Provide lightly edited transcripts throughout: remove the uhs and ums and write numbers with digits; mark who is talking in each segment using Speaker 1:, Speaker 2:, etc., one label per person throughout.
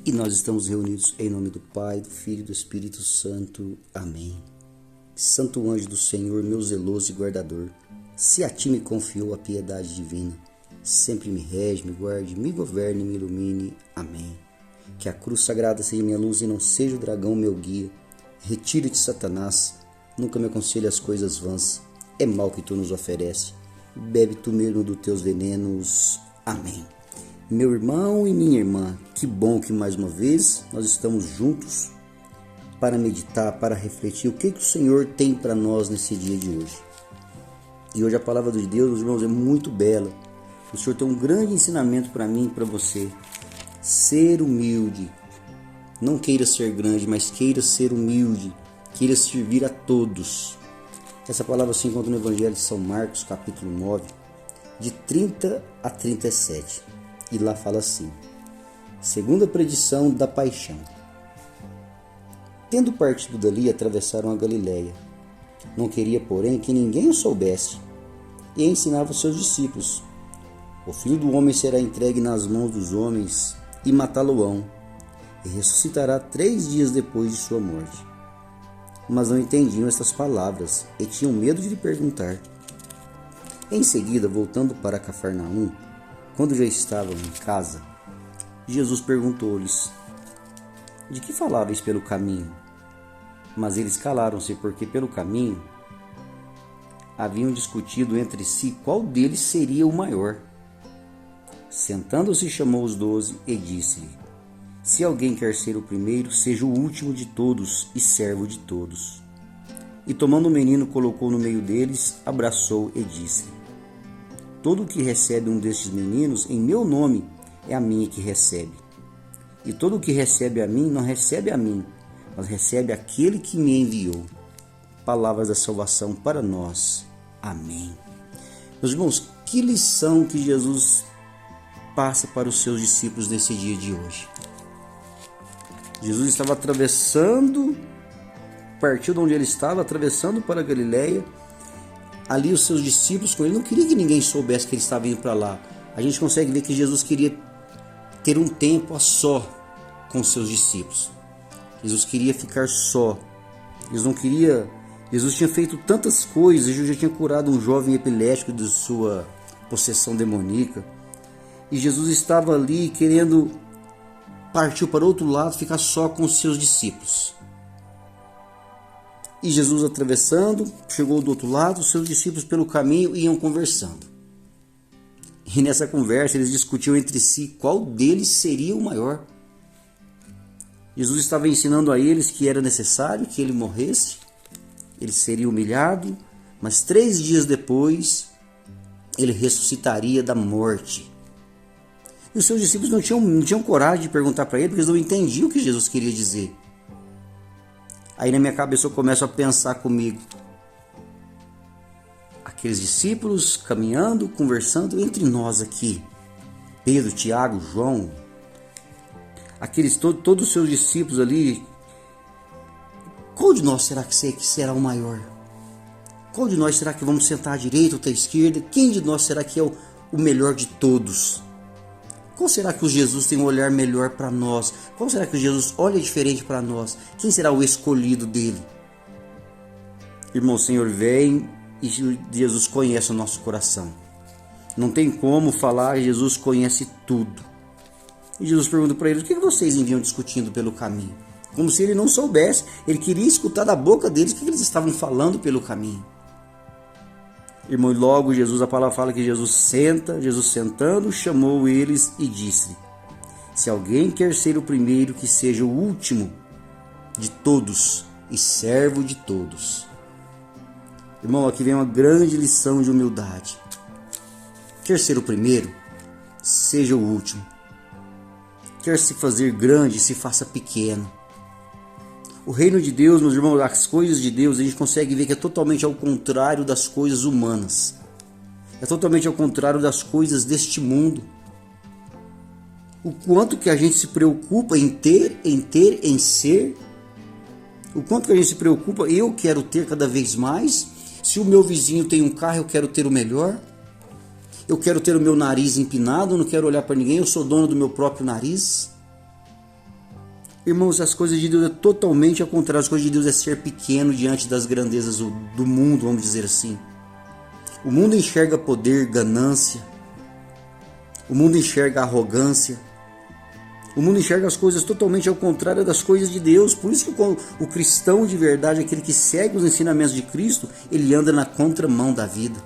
Speaker 1: E nós estamos reunidos em nome do Pai, do Filho e do Espírito Santo. Amém. Santo anjo do Senhor, meu zeloso e guardador, se a ti me confiou a piedade divina, sempre me rege, me guarde, me governe, me ilumine. Amém. Que a cruz sagrada seja minha luz e não seja o dragão meu guia. Retira-te, Satanás, nunca me aconselhe as coisas vãs. É mal que tu nos oferece. Bebe tu mesmo dos teus venenos. Amém. Meu irmão e minha irmã, que bom que mais uma vez nós estamos juntos para meditar, para refletir o que o Senhor tem para nós nesse dia de hoje. E hoje a palavra de Deus, meus irmãos, é muito bela. O Senhor tem um grande ensinamento para mim e para você. Ser humilde. Não queira ser grande, mas queira ser humilde. Queira servir a todos. Essa palavra se encontra no Evangelho de São Marcos, capítulo 9, de 30 a 37. E lá fala assim: segunda predição da paixão. Tendo partido dali, atravessaram a Galiléia. Não queria, porém, que ninguém o soubesse, e ensinava os seus discípulos: o Filho do Homem será entregue nas mãos dos homens, e matá-lo-ão, e ressuscitará 3 dias depois de sua morte. Mas não entendiam estas palavras, e tinham medo de lhe perguntar. Em seguida, voltando para Cafarnaum, quando já estavam em casa, Jesus perguntou-lhes: de que faláveis pelo caminho? Mas eles calaram-se, porque pelo caminho haviam discutido entre si qual deles seria o maior. Sentando-se, chamou os 12 e disse-lhe: se alguém quer ser o primeiro, seja o último de todos e servo de todos. E tomando o menino, colocou no meio deles, abraçou e disse: todo o que recebe um destes meninos em meu nome é a mim que recebe. E todo o que recebe a mim não recebe a mim, mas recebe aquele que me enviou. Palavras da salvação para nós. Amém. Meus irmãos, que lição que Jesus passa para os seus discípulos nesse dia de hoje. Jesus estava atravessando, partiu de onde ele estava, atravessando para a Galiléia. Ali os seus discípulos com ele, não queria que ninguém soubesse que ele estava indo para lá. A gente consegue ver que Jesus queria ter um tempo a só com os seus discípulos. Jesus queria ficar só. Jesus tinha feito tantas coisas. Jesus já tinha curado um jovem epilético de sua possessão demoníaca. E Jesus estava ali querendo partir para outro lado, ficar só com os seus discípulos. E Jesus atravessando, chegou do outro lado, os seus discípulos pelo caminho iam conversando. E nessa conversa eles discutiam entre si qual deles seria o maior. Jesus estava ensinando a eles que era necessário que ele morresse, ele seria humilhado, mas 3 dias depois ele ressuscitaria da morte. E os seus discípulos não tinham coragem de perguntar para ele, porque eles não entendiam o que Jesus queria dizer. Aí na minha cabeça eu começo a pensar comigo. Aqueles discípulos caminhando, conversando entre nós aqui. Pedro, Tiago, João. Todos os seus discípulos ali. Qual de nós será que será o maior? Qual de nós será que vamos sentar à direita ou à esquerda? Quem de nós será que é o melhor de todos? Qual será que o Jesus tem um olhar melhor para nós? Qual será que o Jesus olha diferente para nós? Quem será o escolhido dele? Irmão, o Senhor vem e Jesus conhece o nosso coração. Não tem como falar, Jesus conhece tudo. E Jesus pergunta para eles: o que vocês vinham discutindo pelo caminho? Como se ele não soubesse. Ele queria escutar da boca deles o que eles estavam falando pelo caminho. Irmão, logo a palavra fala que Jesus sentando, chamou eles e disse: se alguém quer ser o primeiro, que seja o último de todos e servo de todos. Irmão, aqui vem uma grande lição de humildade. Quer ser o primeiro? Seja o último. Quer se fazer grande? Se faça pequeno. O reino de Deus, meus irmãos, as coisas de Deus, a gente consegue ver que é totalmente ao contrário das coisas humanas. É totalmente ao contrário das coisas deste mundo. O quanto que a gente se preocupa em ter, em ser. O quanto que a gente se preocupa, eu quero ter cada vez mais. Se o meu vizinho tem um carro, eu quero ter o melhor. Eu quero ter o meu nariz empinado, eu não quero olhar para ninguém, eu sou dono do meu próprio nariz. Irmãos, as coisas de Deus é totalmente ao contrário. As coisas de Deus é ser pequeno diante das grandezas do mundo, vamos dizer assim. O mundo enxerga poder, ganância. O mundo enxerga arrogância. O mundo enxerga as coisas totalmente ao contrário das coisas de Deus. Por isso que o cristão de verdade, aquele que segue os ensinamentos de Cristo, ele anda na contramão da vida.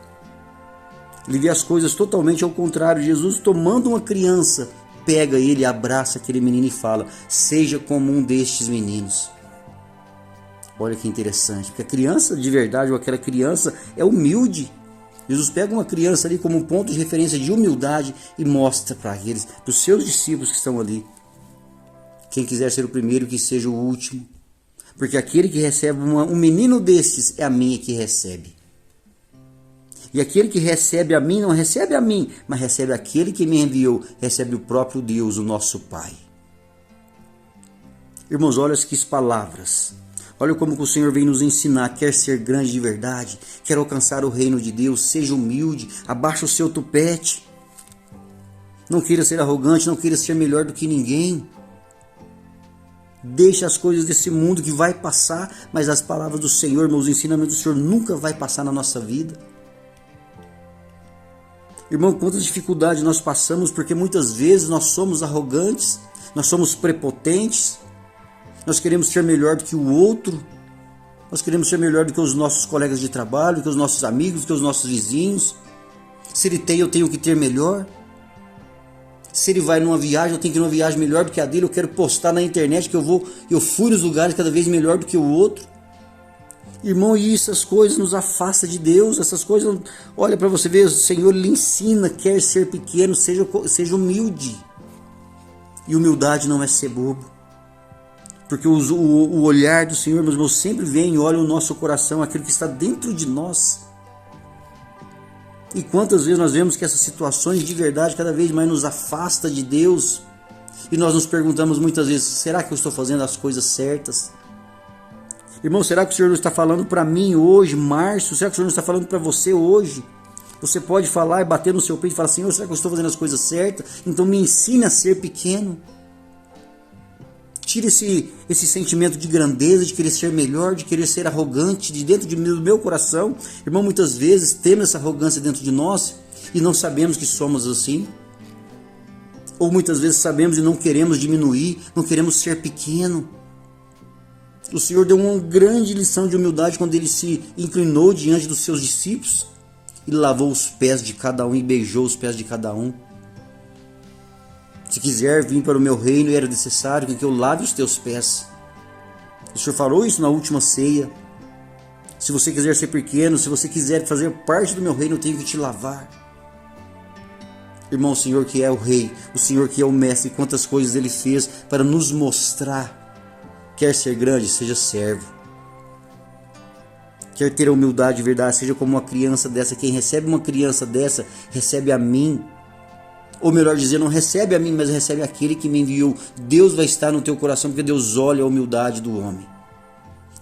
Speaker 1: Ele vê as coisas totalmente ao contrário. Jesus, tomando uma criança, pega ele, abraça aquele menino e fala: seja como um destes meninos. Olha que interessante, porque a criança de verdade, ou aquela criança, é humilde. Jesus pega uma criança ali como um ponto de referência de humildade e mostra para eles, para os seus discípulos que estão ali: quem quiser ser o primeiro, que seja o último. Porque aquele que recebe um menino destes é a mim que recebe. E aquele que recebe a mim, não recebe a mim, mas recebe aquele que me enviou, recebe o próprio Deus, o nosso Pai. Irmãos, olha que palavras. Olha como que o Senhor vem nos ensinar. Quer ser grande de verdade, quer alcançar o reino de Deus, seja humilde, abaixa o seu tupete. Não queira ser arrogante, não queira ser melhor do que ninguém. Deixa as coisas desse mundo que vai passar, mas as palavras do Senhor, meus ensinamentos do Senhor nunca vai passar na nossa vida. Irmão, quantas dificuldades nós passamos, porque muitas vezes nós somos arrogantes, nós somos prepotentes, nós queremos ser melhor do que o outro, nós queremos ser melhor do que os nossos colegas de trabalho, do que os nossos amigos, do que os nossos vizinhos. Se ele tem, eu tenho que ter melhor. Se ele vai numa viagem, eu tenho que ir numa viagem melhor do que a dele, eu quero postar na internet que eu fui nos lugares cada vez melhor do que o outro. Irmão, e essas coisas nos afastam de Deus, essas coisas, olha para você ver, o Senhor lhe ensina, quer ser pequeno, seja humilde. E humildade não é ser bobo. Porque o olhar do Senhor, meus irmãos, sempre vem e olha o nosso coração, aquilo que está dentro de nós. E quantas vezes nós vemos que essas situações de verdade cada vez mais nos afastam de Deus. E nós nos perguntamos muitas vezes: será que eu estou fazendo as coisas certas? Irmão, será que o Senhor não está falando para mim hoje, Márcio? Será que o Senhor não está falando para você hoje? Você pode falar e bater no seu peito e falar: Senhor, será que eu estou fazendo as coisas certas? Então me ensine a ser pequeno. Tira esse sentimento de grandeza, de querer ser melhor, de querer ser arrogante de dentro do meu coração. Irmão, muitas vezes temos essa arrogância dentro de nós e não sabemos que somos assim. Ou muitas vezes sabemos e não queremos diminuir, não queremos ser pequeno. O Senhor deu uma grande lição de humildade quando ele se inclinou diante dos seus discípulos e lavou os pés de cada um e beijou os pés de cada um. Se quiser vir para o meu reino, era necessário que eu lave os teus pés. O Senhor falou isso na última ceia. Se você quiser ser pequeno, se você quiser fazer parte do meu reino, eu tenho que te lavar. Irmão, o Senhor que é o Rei, o Senhor que é o Mestre, quantas coisas Ele fez para nos mostrar. Quer ser grande, seja servo. Quer ter a humildade de verdade, seja como uma criança dessa. Quem recebe uma criança dessa, recebe a mim. Ou melhor dizer, não recebe a mim, mas recebe aquele que me enviou. Deus vai estar no teu coração, porque Deus olha a humildade do homem.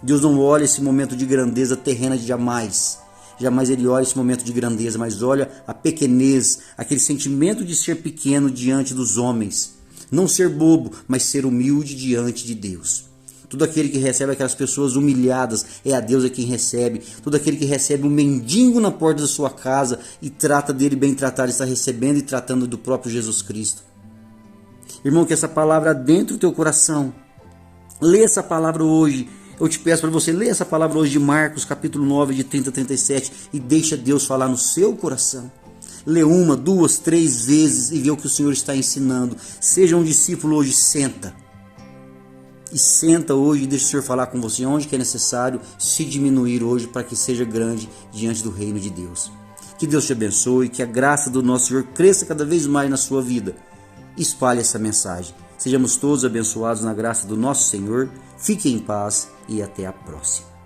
Speaker 1: Deus não olha esse momento de grandeza terrena de jamais. Jamais Ele olha esse momento de grandeza, mas olha a pequenez, aquele sentimento de ser pequeno diante dos homens. Não ser bobo, mas ser humilde diante de Deus. Todo aquele que recebe aquelas pessoas humilhadas, é a Deus quem recebe. Todo aquele que recebe um mendigo na porta da sua casa e trata dele bem tratado, está recebendo e tratando do próprio Jesus Cristo. Irmão, que essa palavra dentro do teu coração. Lê essa palavra hoje. Eu te peço para você ler essa palavra hoje de Marcos, capítulo 9, de 30 a 37, e deixa Deus falar no seu coração. Lê 1, 2, 3 vezes e vê o que o Senhor está ensinando. Seja um discípulo hoje, senta. E senta hoje e deixa o Senhor falar com você onde que é necessário se diminuir hoje para que seja grande diante do reino de Deus. Que Deus te abençoe, que a graça do nosso Senhor cresça cada vez mais na sua vida. Espalhe essa mensagem. Sejamos todos abençoados na graça do nosso Senhor. Fique em paz e até a próxima.